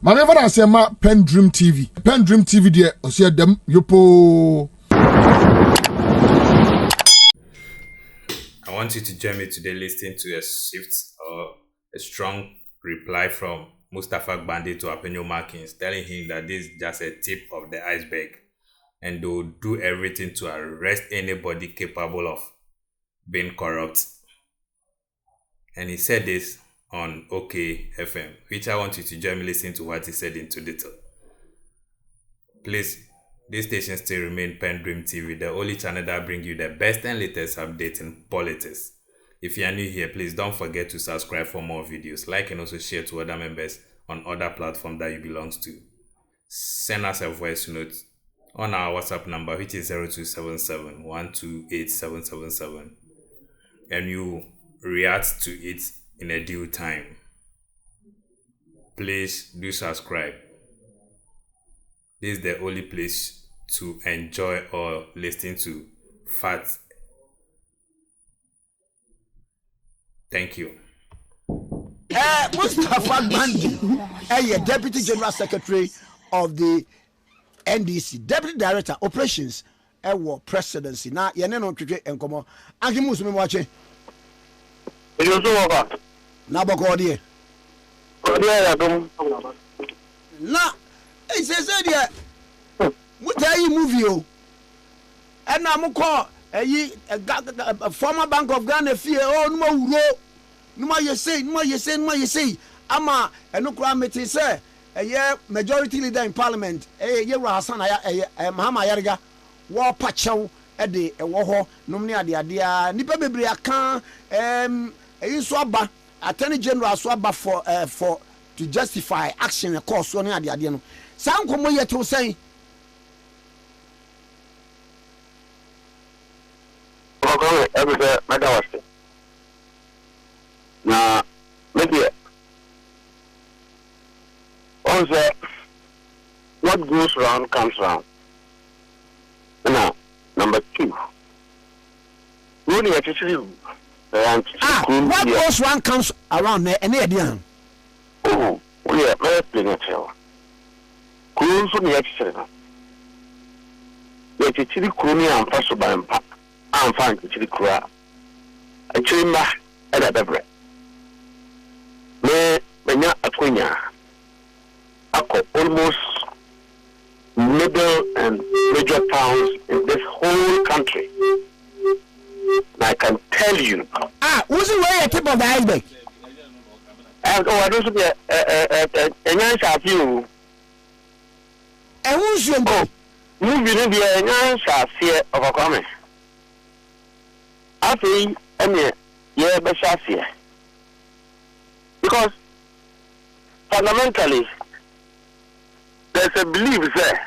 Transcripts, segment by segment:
My never say ma PENDREAM TV. PENDREAM TV there. I see them. Yopo. I want you to join me today listening to a swift or a strong reply from Mustafa Gbande to Afenyo Markin, telling him that this is just a tip of the iceberg and they will do everything to arrest anybody capable of being corrupt. And he said this on OK FM, which I want you to join me listening to what he said into detail. Please, this station still remain PENDREAM TV, the only channel that brings you the best and latest updates in politics. If you are new here, please don't forget to subscribe for more videos, like and also share to other members on other platforms that you belong to. Send us a voice note on our WhatsApp number, which is 0277 128777, and you react to it in a due time. Please do subscribe. This is the only place to enjoy or listen to facts. Thank you. Mustafa Gbande, Deputy General Secretary of the NDC, Deputy Director Operations, Presidency. Now, you know, enkomo. Anki musu watching. Na bokodi. Na, he says there. What are you movie? And now I'm call a former Bank of Ghana fee. Oh no more you say. Ama eno kura meti say majority leader in parliament. Ye Hassan Mahama Yarga war pachow de wo ho nomne ade nipa bebre aka so aba attorney general so aba for to justify action a course so ne ade no san komo ye to say now, maybe also what goes round comes round. Now, number two, really actually, what goes round comes around any idea? Oh, we are very playing it. Cruise on the actually. Yet it's really crony and possible by impact. I'm fine to the crowd. Actually, at a beverage. Menya Afenyo almost middle and major towns in this whole country. And I can tell you. Who's the way a tip of the iceberg? I don't see a nice of you. And who's your go? Moving in the nice fear of a comment. I think, but because fundamentally, there's a belief there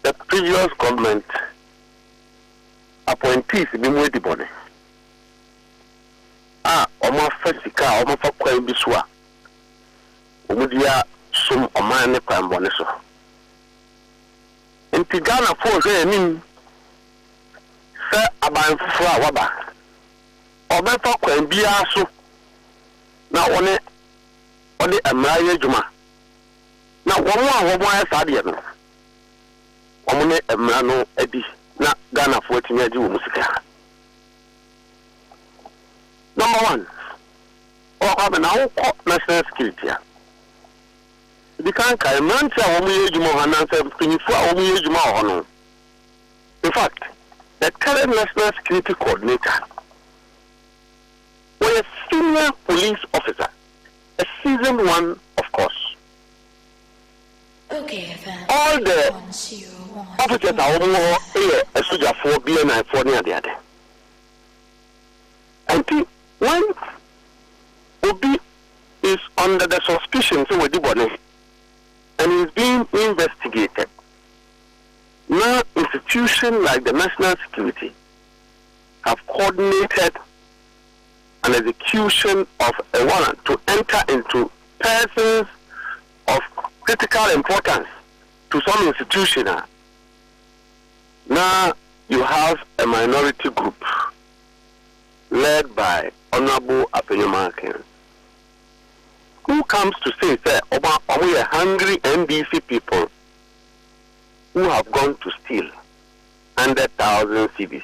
the previous government appointees be more the body. Oma Fesika, Oma Fakwa Biswa, Umudia, some Omane Pamboneso. In Tigana, for mean, Sir Aban Fua Waba, Oma Fakwa and Biaso. Now, only a marriage juma. Now, one more Sadian. Only a mano Eddie, not Ghana 14 years old musica. Number one, or have an hour national security. The can't carry man say, in fact, the current national security coordinator. A senior police officer, a seasoned one, of course. Okay, all the officers are all a soldier for BNI for near the other. And when Obi is under the suspicion, so with the body, and is being investigated, now institutions like the National Security have coordinated an execution of a warrant to enter into persons of critical importance to some institution. Now you have a minority group led by Honorable Afenyo Markin who comes to say that we are hungry NDC people who have gone to steal 100,000 CDs?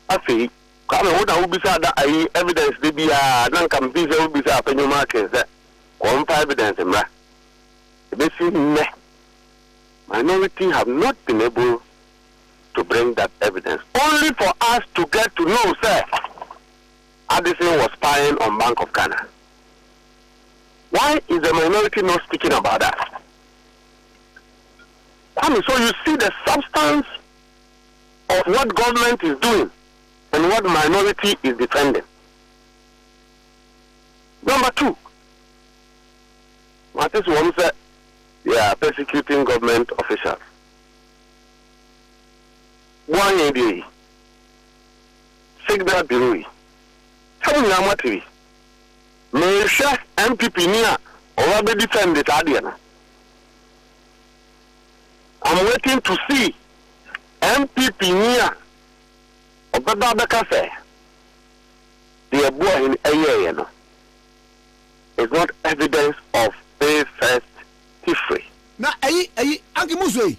I say, come on, what be said that I evidence they be non compete will be said Afenyo Markin that Conf evidence and basically minority have not been able to bring that evidence. Only for us to get to know, sir, Addison was spying on Bank of Ghana. Why is the minority not speaking about that? I mean, so you see the substance of what government is doing and what minority is defending. Number two, Martin one said they are persecuting government officials. One day, Signal Bureau, having a TV. May share MPP near or be defended Adiana. I'm waiting to see MPP near or Baba Cafe. They are born in a year. It's not evidence of a first history. Now, Uncle Musway.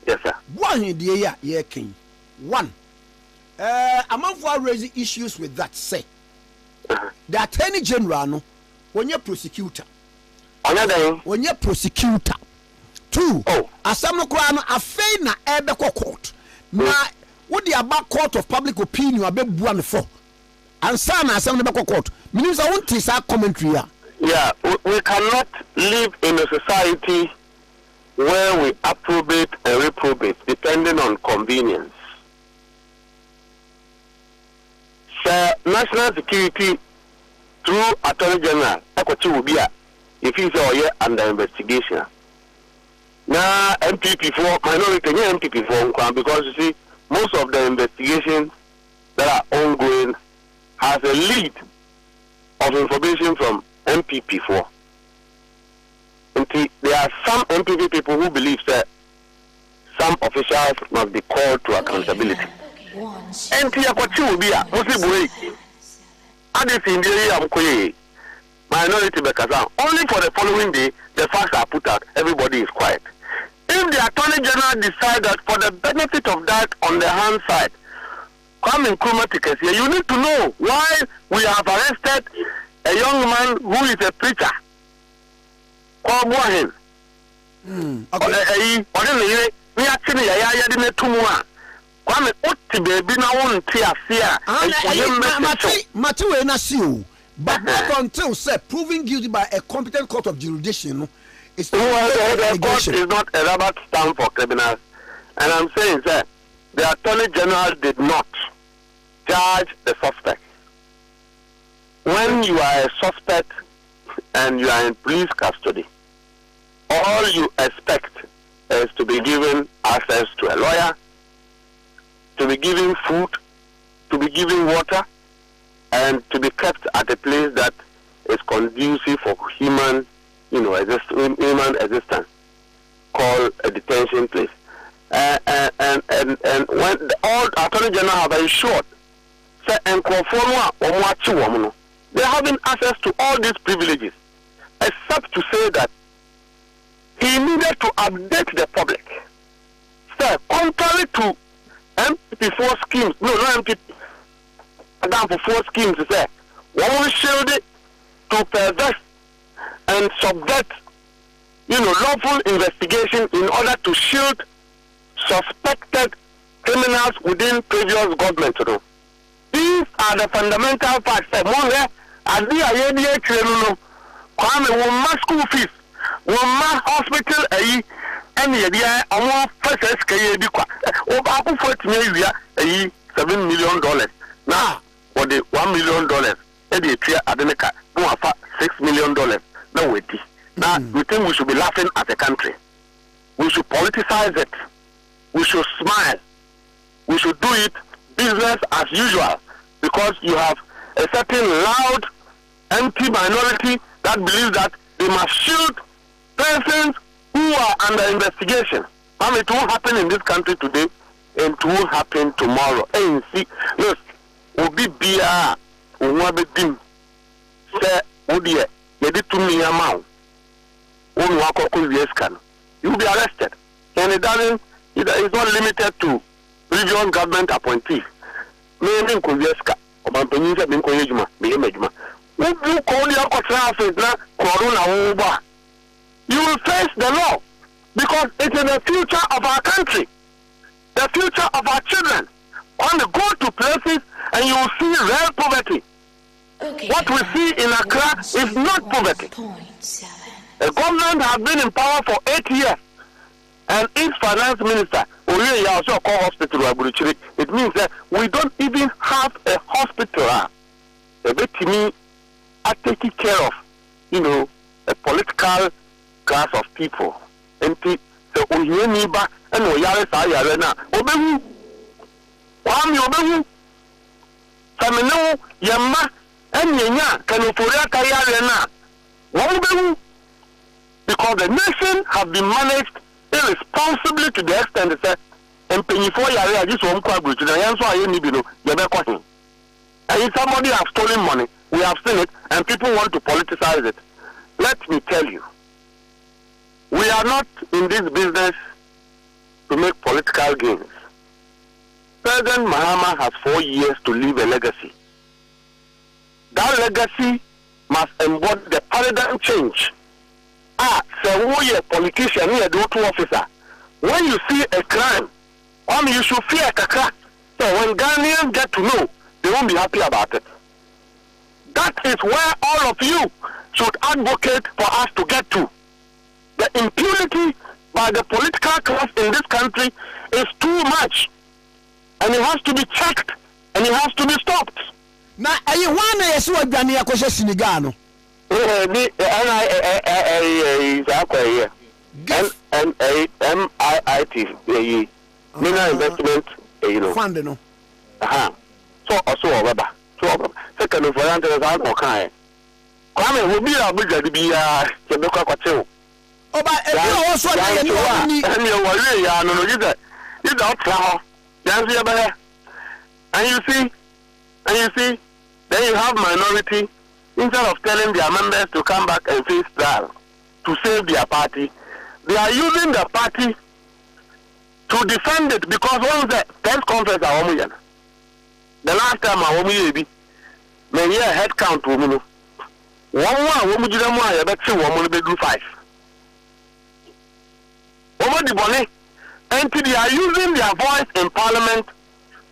Yes, sir. One in the year, King. One. Among for raising issues with that, say. The Attorney General, no, when you're prosecutor. Another when you're prosecutor. Two. Oh. Asam Krano, Afenyo Ebeko court. Now, what the about court of public opinion about one for? And some Asam Ebeko court. Means I want to say commentary. Yeah, we cannot live in a society where we approbate and reprobate depending on convenience. So, national security through Attorney General, if he's under investigation. Now, MPP4, minority MPP4, because you see, most of the investigations that are ongoing has a lead of information from MPP4. And there are some MPP people who believe that some officials must be called to accountability. And will be a Muslim minority because only for the following day the facts are put out, everybody is quiet. If the Attorney General decides that for the benefit of that on the hand side, come in chromaticus here, you need to know why we have arrested a young man who is a preacher. Called Markin. Okay. We actually but not until said proven guilty by a competent court of jurisdiction. It's the court is not a rubber stamp for criminals. And I'm saying that the Attorney General did not charge the suspect. When you are a suspect and you are in police custody, all you expect is to be given access to a lawyer, to be given food, to be given water, and to be kept at a place that is conducive for human, human existence, called a detention place. And when all Attorney General have ensured, they're having access to all these privileges, except to say that he needed to update the public. So, contrary to MPP4 schemes, not MPP, down for 4 schemes, say, one shielded to pervert and subvert, lawful investigation in order to shield suspected criminals within previous government. These are the fundamental facts. School fees, hospital, and $7 million. Now, for the $1 million, $6 million. No, wait. Now, we think we should be laughing at the country. We should politicize it. We should smile. We should do it business as usual, because you have a certain loud, empty minority that believes that they must shield persons who are under investigation. And it won't happen in this country today, and it won't happen tomorrow. And see, look, Obi Bia, Uwabedim, say Odiye, you did 2 million amount. Only one you'll be arrested. And it's not limited to previous government appointees. Maybe Kuvieska, or Mampenisa, Binkoyajuma, Bimajuma. Would you call your traffic now, Corona Uba? You will face the law because it is the future of our country, the future of our children. Only go to places and you will see real poverty. Okay, what we see in Accra is not poverty. The government has been in power for 8 years, and its finance minister, also call hospital. It means that we don't even have a hospital. A bit to me are taking care of, a political class of people. And the Uyeniba and Oyarena, Obehu, Obehu, Samino, Yama, and Yenya, Canoporia Kayarena, Obehu. Because the nation has been managed irresponsibly to the extent that and penny for your just one quite good. And if somebody has stolen money, we have seen it, and people want to politicize it. Let me tell you, we are not in this business to make political gains. President Mahama has 4 years to leave a legacy. That legacy must embody the paradigm change. So we a politician, we a do-to officer. When you see a crime, you should fear a crack. So when Ghanaians get to know, they won't be happy about it. That is where all of you should advocate for us to get to. The impunity by the political class in this country is too much. And it has to be checked. And it has to be stopped. Now, are you one of your Gbande Senegal? MIIT, Mineral Investment, Fund, no. So second of all, okay. Kwame will be a bigger to be a Quebec. Oh, but if you also you don't travel. And you see, then you have minority. Instead of telling their members to come back and face trial to save their party, they are using the party to defend it because once the press conference are women. The last time I woman may hear head count woman. Woman I bet you woman be do 5. Over the bonnet, and they are using their voice in parliament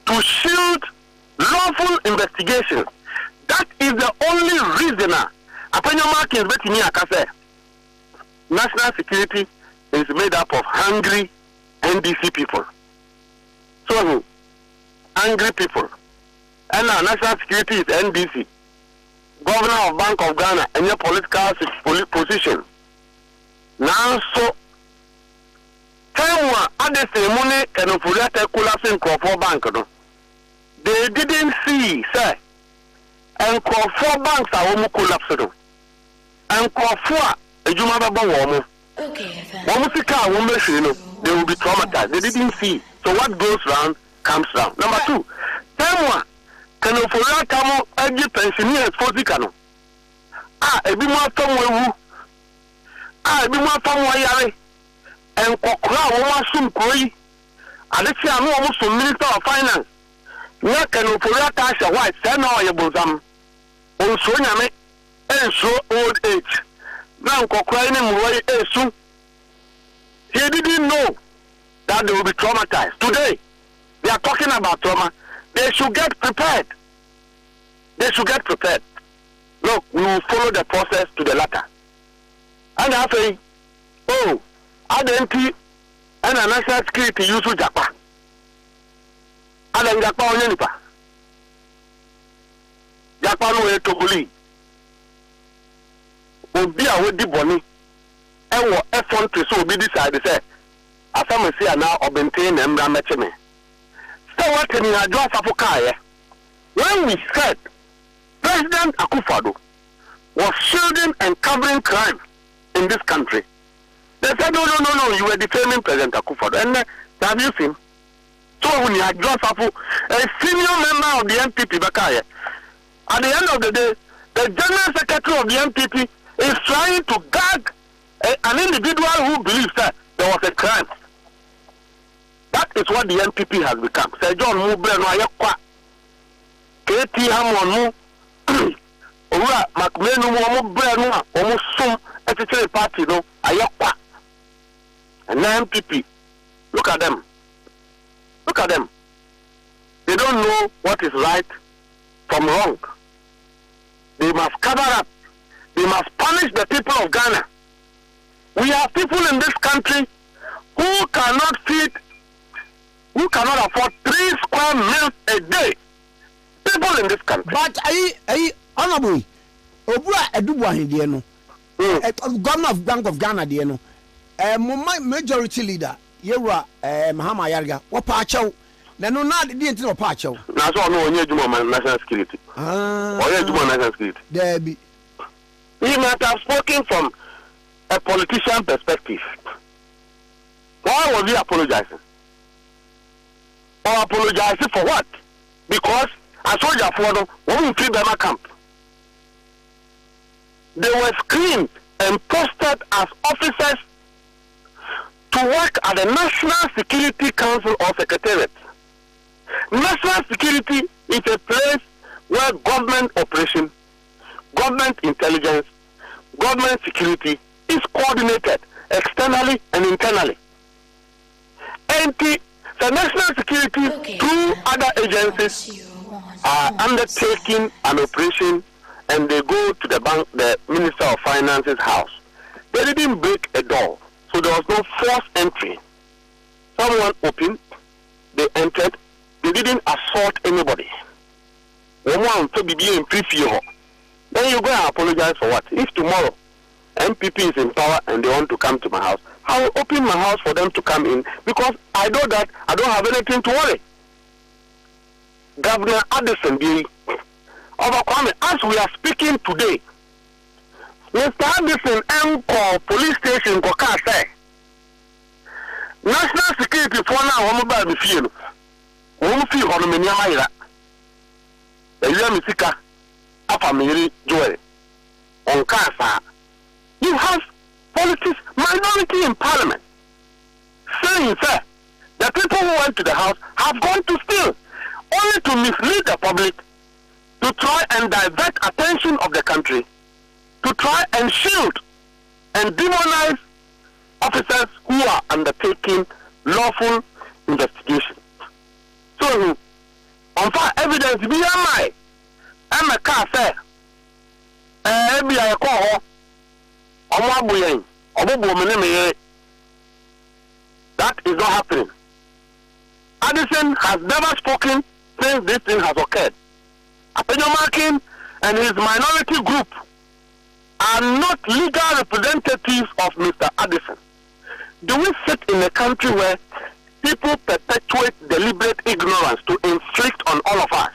to shield lawful investigation. That is the only reason. Afenyo Markin is betting me a national security is made up of hungry NDC people. So, angry people. And now national security is NDC. Governor of Bank of Ghana and your political position. Now, so, at the ceremony, and for bank. They didn't see, sir. And call 4 banks are almost collapsed. And call 4 a Jumaba woman. Okay, they will be traumatized. They didn't see. So what goes round comes round. Number 2, Temwa can offer Tamo every pensioners for the cano. A bit more from a bit more from Wayare and Kokra woman soon Koi. Alexia almost Minister of Finance. What can offer Tasha White, send all your bosom. Also, Yame, and so old age. Now, Cochrane and soon. He didn't know that they will be traumatized. Today, they are talking about trauma. They should get prepared. They should get prepared. Look, we will follow the process to the latter. And I say, Identity and a national security use to Japan. And Japan on Yanipa. Japan way to believe. Obi a we di boni e wo effort to so obi decide say asam say na obenten na mra mecheme so what ni ajo afafoka when we said President Akufo-Addo was shielding and covering crime in this country, they said no, you were defaming President Akufo-Addo. And have you seen? So when you address a senior member of the NPP Bakaye, at the end of the day, the general secretary of the MPP is trying to gag an individual who believes that there was a crime. That is what the MPP has become. Sir John Mubre no ayekwa. KT Hamon mu Ora Macmenu mu bre no omu sum etete party no ayekwa. And the MPP, look at them. Look at them. They don't know what is right from wrong. They must cover up. They must punish the people of Ghana. We have people in this country who cannot afford 3 square meals a day. People in this country. But honorable, Obura Edubwa Hindie no. Governor of Bank of Ghana die no. Majority leader Yewra Mahama Yarga. What pacho? Na no na di enti no pacho. Na so no onye adwuma national security. Onye adwuma national security. There be. He might have spoken from a politician perspective. Why was he apologizing? Or apologizing for what? Because a soldier for them won't free Burma camp. They were screened and posted as officers to work at the National Security Council or Secretariat. National security is a place where government operation, government intelligence, government security is coordinated externally and internally. And the national security through other agencies are undertaking an operation, and they go to the Minister of Finance's house. They didn't break a door, so there was no forced entry. Someone opened, they entered, they didn't assault anybody. Then you go and apologize for what? If tomorrow MPP is in power and they want to come to my house, I will open my house for them to come in, because I know that I don't have anything to worry. Governor Addison B. Overcome, as we are speaking today, Mr. Addison M. police station Koka say national security for now mobile feel. Won't feel on the Miniamira. A young Misika, Upper Miri Joy on Kasa. You have politics minority in parliament saying, sir, the people who went to the house have gone to steal, only to mislead the public, to try and divert attention of the country, to try and shield and demonize officers who are undertaking lawful investigation. So, on far evidence, be I'm a car, sir. Be a call. That is not happening. Addison has never spoken since this thing has occurred. Afenyo Markin and his minority group are not legal representatives of Mr. Addison. Do we sit in a country where people perpetuate deliberate ignorance to inflict on all of us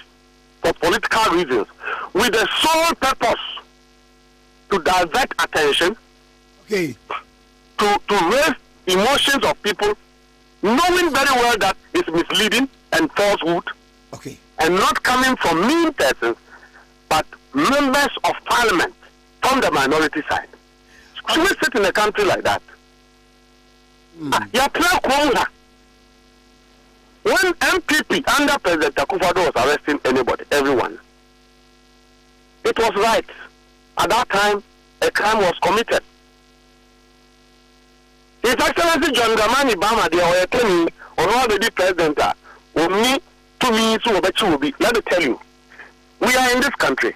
for political reasons with the sole purpose to divert attention, okay, to raise emotions of people, knowing very well that it's misleading and falsehood, okay, and not coming from mean persons, but members of parliament from the minority side? Should we sit in a country like that? When MPP under President Akufo-Addo was arresting anybody, everyone, it was right. At that time, a crime was committed. His Excellency John Dramani Mahama, they were telling on all the president, let me tell you, we are in this country.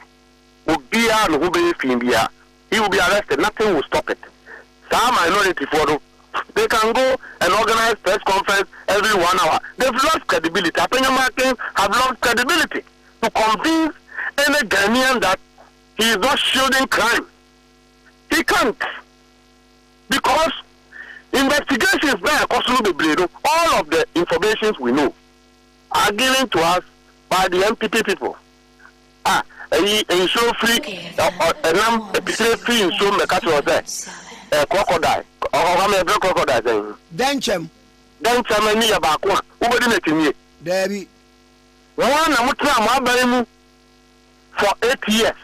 He will be arrested. Nothing will stop it. Some minority photo, they can go and organize press conference every 1 hour. They've lost credibility. Afenyo Markin have lost credibility to convince any Ghanaian that he is not shielding crime. He can't. Because investigations by all of the informations we know are given to us by the MPP people. And show free, free in show me crocodile. Or how many crocodile? Denchem and me about one. Who would it in me? Debbie. One, I'm for 8 years.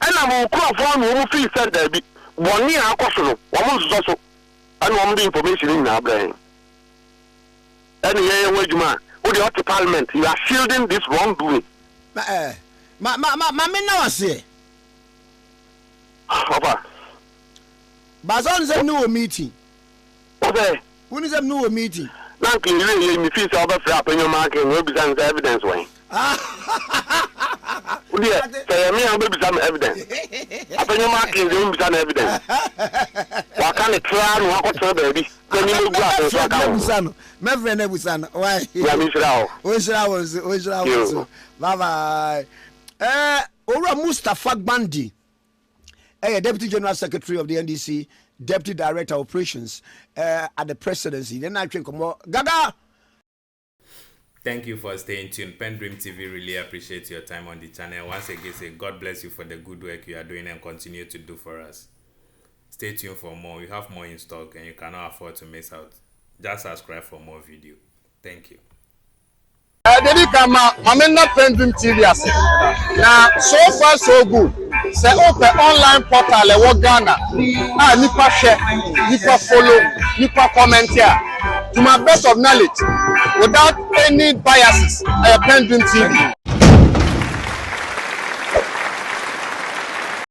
And I'm on who feel said there be 1 year question, almost also. I know the information in our brain. And yeah, wait, man, with the parliament, you are shielding this wrongdoing. Ma now say. Papa. Bazon said no meeting. Okay. When is a new meeting? Now, can you really me feel over for Afenyo Markin? Will be some evidence way. Yeah, say me, I'll be some evidence. Afenyo Markin will be some evidence. Why can't it try and walk out, baby? Can you go out and walk out? My friend Nebusano, why? Yeah, Miss Rao. Which I was. Bye bye. Ora Mustafa Gbande, Deputy General Secretary of the NDC, Deputy Director of Operations at the Presidency. Then I think more Gaga. Thank you for staying tuned. PENDREAM TV really appreciate your time on the channel. Once again, say God bless you for the good work you are doing and continue to do for us. Stay tuned for more. We have more in stock and you cannot afford to miss out. Just subscribe for more video. Thank you. Dedi kama mamena PENDREAM TV ase. Na so far so good. Say open online portal e wo Ghana. Nipa share, nipa follow, nipa comment here. To my best of knowledge, without any biases, PENDREAM TV.